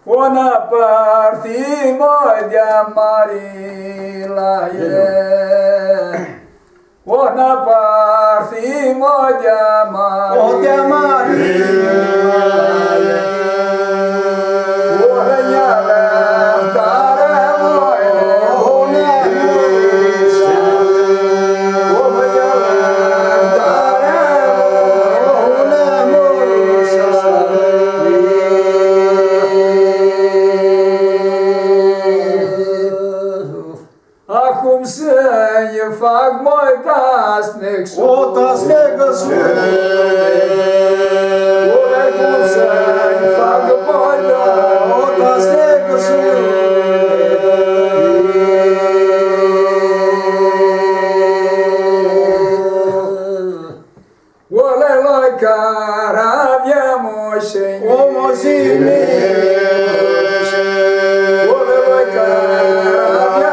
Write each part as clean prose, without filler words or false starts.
Ona parthimo diamarilaye. Ona parthimo diamarilaye. Ona nyala tare moine ona misha. Ona nyala tare moine ona misha. Acum să-i fac mai tasnic și O tasnică sfânt. Acum să-i fac mai O tasnică Ole loi care avea moșeni O moșini. Ole loi care avea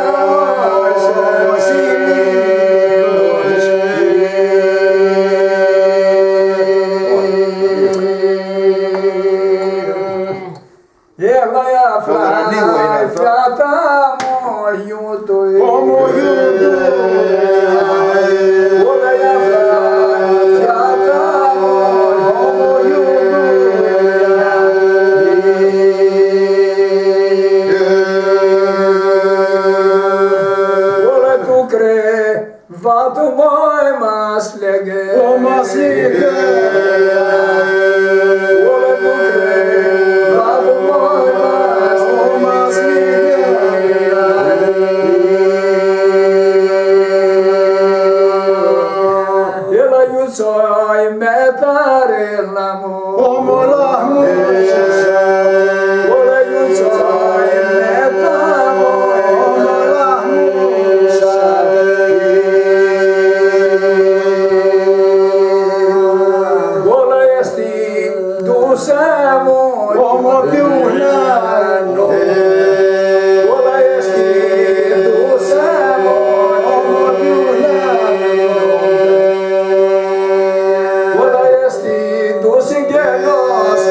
Ela e a flata moiutui. O moiutui. Ela e a flata moiutui. Ela tu crei, va tu mai mas leghe. O maslică. Ela tu crei, va tu mai mas Soy metare l'amore. O molahmu. Ole io soy metare O molahmu. Ole esti dusemo. O mopiunano. Ole esti dusemo. O mopiunano. Ole esti dusingenos.